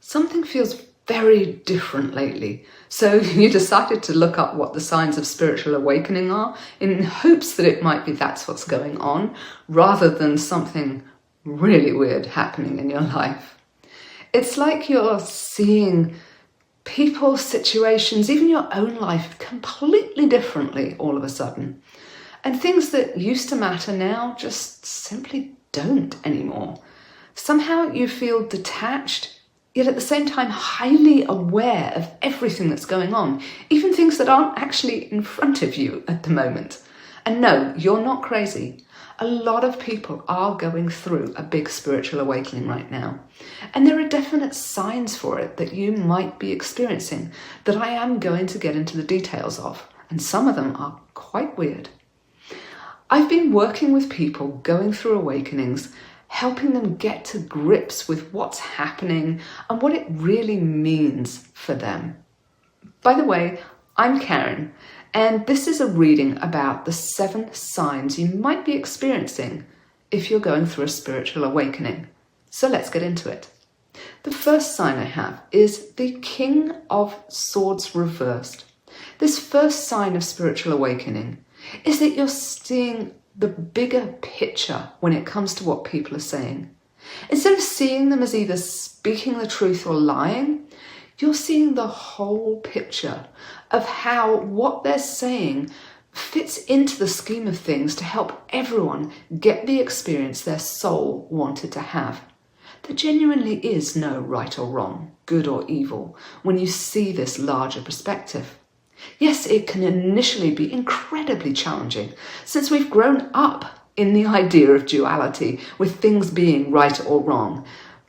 Something feels very different lately. So you decided to look up what the signs of spiritual awakening are in hopes that it might be that's what's going on, rather than something really weird happening in your life. It's like you're seeing people, situations, even your own life completely differently all of a sudden. And things that used to matter now just simply don't anymore. Somehow you feel detached, yet at the same time highly aware of everything that's going on, even things that aren't actually in front of you at the moment. And no, you're not crazy. A lot of people are going through a big spiritual awakening right now. And there are definite signs for it that you might be experiencing that I am going to get into the details of. And some of them are quite weird. I've been working with people going through awakenings, helping them get to grips with what's happening and what it really means for them. By the way, I'm Karen, and this is a reading about the 7 signs you might be experiencing if you're going through a spiritual awakening. So let's get into it. The first sign I have is the King of Swords reversed. This first sign of spiritual awakening is that you're seeing the bigger picture when it comes to what people are saying. Instead of seeing them as either speaking the truth or lying, you're seeing the whole picture of how what they're saying fits into the scheme of things to help everyone get the experience their soul wanted to have. There genuinely is no right or wrong, good or evil, when you see this larger perspective. Yes, it can initially be incredibly challenging, since we've grown up in the idea of duality, with things being right or wrong.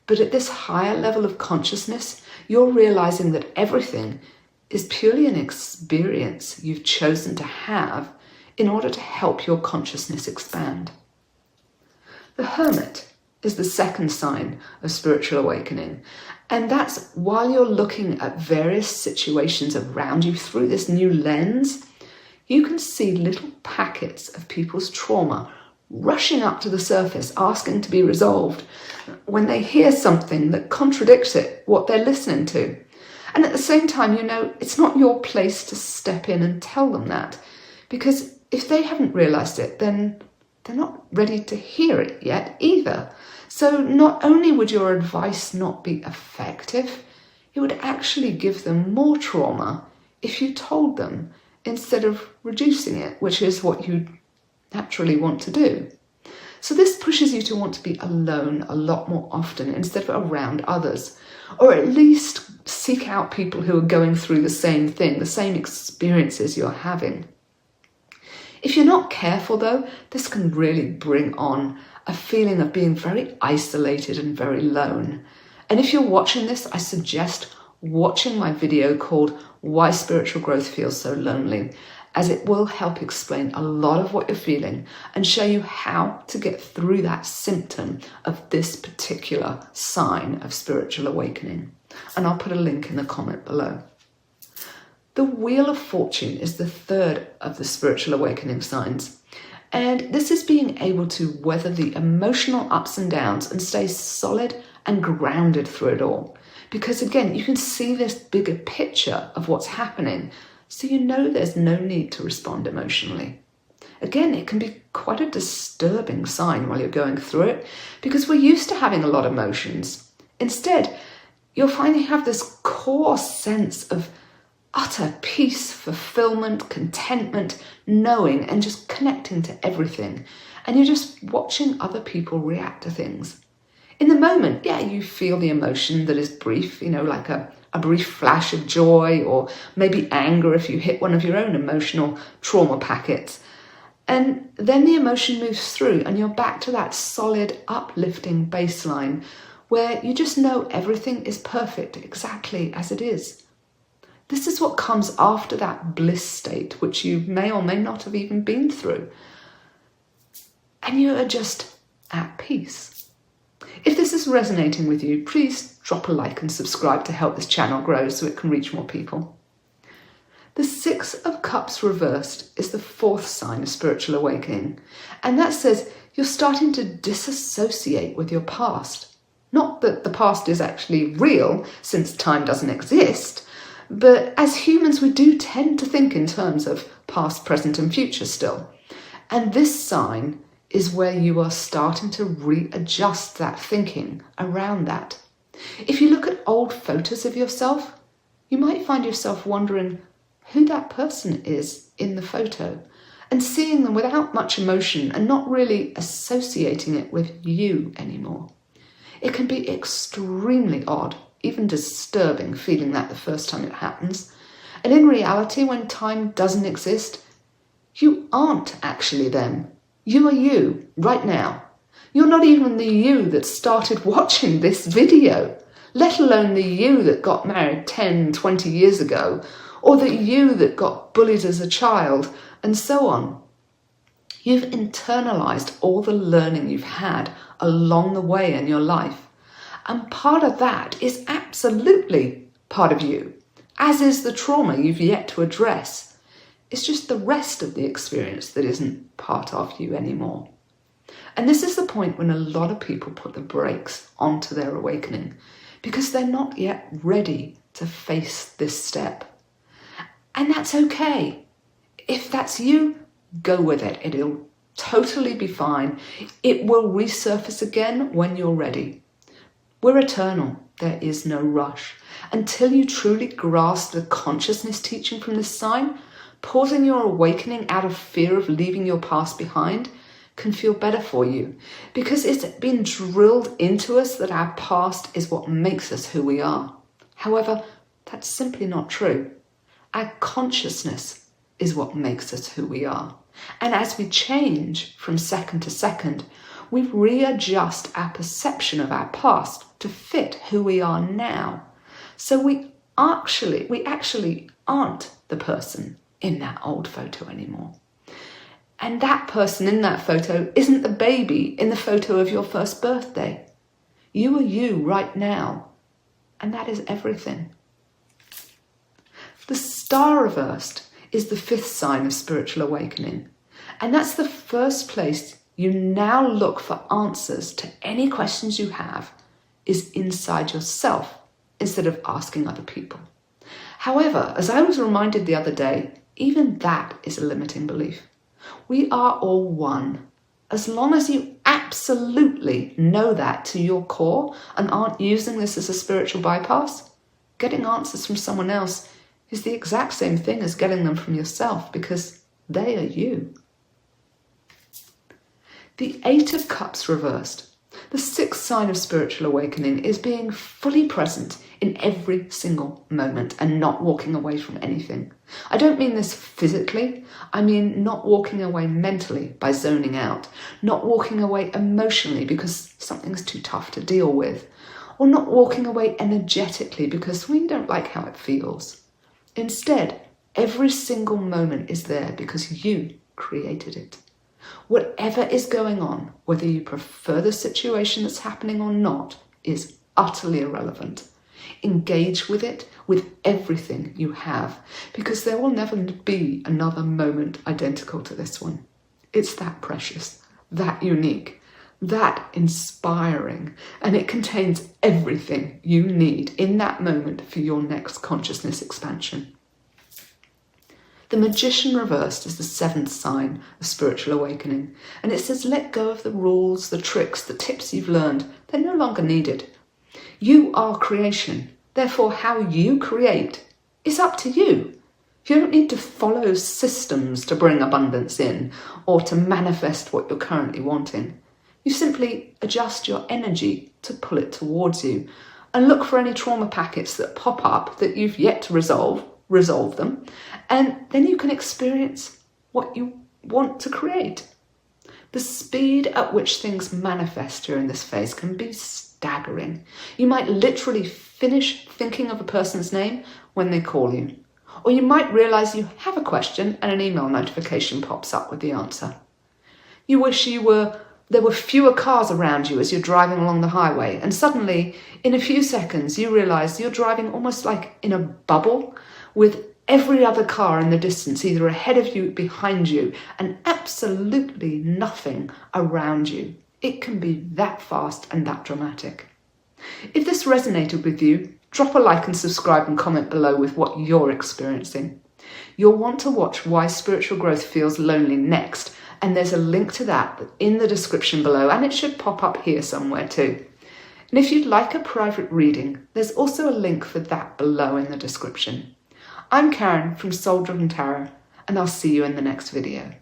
But at this higher level of consciousness, you're realizing that everything is purely an experience you've chosen to have in order to help your consciousness expand. The Hermit is the second sign of spiritual awakening. And that's while you're looking at various situations around you through this new lens, you can see little packets of people's trauma rushing up to the surface, asking to be resolved when they hear something that contradicts what they're listening to. And at the same time, you know, it's not your place to step in and tell them that, because if they haven't realized it, then they're not ready to hear it yet either. So not only would your advice not be effective, it would actually give them more trauma if you told them instead of reducing it, which is what you naturally want to do. So this pushes you to want to be alone a lot more often instead of around others, or at least seek out people who are going through the same thing, the same experiences you're having. If you're not careful though, this can really bring on a feeling of being very isolated and very lone. And if you're watching this, I suggest watching my video called Why Spiritual Growth Feels So Lonely, as it will help explain a lot of what you're feeling and show you how to get through that symptom of this particular sign of spiritual awakening. And I'll put a link in the comment below. The Wheel of Fortune is the third of the spiritual awakening signs. And this is being able to weather the emotional ups and downs and stay solid and grounded through it all. Because again, you can see this bigger picture of what's happening, so you know there's no need to respond emotionally. Again, it can be quite a disturbing sign while you're going through it, because we're used to having a lot of emotions. Instead, you'll find you have this core sense of utter peace, fulfillment, contentment, knowing, and just connecting to everything. And you're just watching other people react to things. In the moment, yeah, you feel the emotion that is brief, like a brief flash of joy, or maybe anger if you hit one of your own emotional trauma packets. And then the emotion moves through and you're back to that solid, uplifting baseline where you just know everything is perfect exactly as it is. This is what comes after that bliss state, which you may or may not have even been through. And you are just at peace. If this is resonating with you, please drop a like and subscribe to help this channel grow so it can reach more people. The Six of Cups reversed is the fourth sign of spiritual awakening. And that says you're starting to disassociate with your past. Not that the past is actually real, since time doesn't exist, but as humans we do tend to think in terms of past, present and future still. And this sign is where you are starting to readjust that thinking around that. If you look at old photos of yourself, you might find yourself wondering who that person is in the photo and seeing them without much emotion and not really associating it with you anymore. It can be extremely odd, even disturbing, feeling that the first time it happens. And in reality, when time doesn't exist, you aren't actually them. You are you, right now. You're not even the you that started watching this video, let alone the you that got married 10, 20 years ago, or the you that got bullied as a child, and so on. You've internalized all the learning you've had along the way in your life. And part of that is absolutely part of you, as is the trauma you've yet to address. It's just the rest of the experience that isn't part of you anymore. And this is the point when a lot of people put the brakes onto their awakening because they're not yet ready to face this step. And that's okay. If that's you, go with it. It'll totally be fine. It will resurface again when you're ready. We're eternal. There is no rush. Until you truly grasp the consciousness teaching from this sign, pausing your awakening out of fear of leaving your past behind can feel better for you because it's been drilled into us that our past is what makes us who we are. However, that's simply not true. Our consciousness is what makes us who we are. And as we change from second to second, we readjust our perception of our past to fit who we are now. So we actually aren't the person in that old photo anymore. And that person in that photo isn't the baby in the photo of your first birthday. You are you right now. And that is everything. The star reversed is the fifth sign of spiritual awakening. And that's the first place you now look for answers to any questions you have is inside yourself instead of asking other people. However, as I was reminded the other day, even that is a limiting belief. We are all one. As long as you absolutely know that to your core and aren't using this as a spiritual bypass, getting answers from someone else is the exact same thing as getting them from yourself because they are you. The Eight of Cups reversed. The sixth sign of spiritual awakening is being fully present in every single moment and not walking away from anything. I don't mean this physically, I mean not walking away mentally by zoning out, not walking away emotionally because something's too tough to deal with, or not walking away energetically because we don't like how it feels. Instead, every single moment is there because you created it. Whatever is going on, whether you prefer the situation that's happening or not, is utterly irrelevant. Engage with it with everything you have, because there will never be another moment identical to this one. It's that precious, that unique, that inspiring, and it contains everything you need in that moment for your next consciousness expansion. The Magician reversed is the seventh sign of spiritual awakening, and it says let go of the rules, the tricks, the tips you've learned. They're no longer needed. You are creation, therefore how you create is up to you. You don't need to follow systems to bring abundance in or to manifest what you're currently wanting. You simply adjust your energy to pull it towards you and look for any trauma packets that pop up that you've yet to resolve them, and then you can experience what you want to create. The speed at which things manifest during this phase can be staggering. You might literally finish thinking of a person's name when they call you, or you might realize you have a question and an email notification pops up with the answer. You wish there were fewer cars around you as you're driving along the highway, and suddenly, in a few seconds, you realize you're driving almost like in a bubble with every other car in the distance, either ahead of you, behind you, and absolutely nothing around you. It can be that fast and that dramatic. If this resonated with you, drop a like and subscribe and comment below with what you're experiencing. You'll want to watch Why Spiritual Growth Feels Lonely next, and there's a link to that in the description below, and it should pop up here somewhere too. And if you'd like a private reading, there's also a link for that below in the description. I'm Karen from Soul Driven Tarot, and I'll see you in the next video.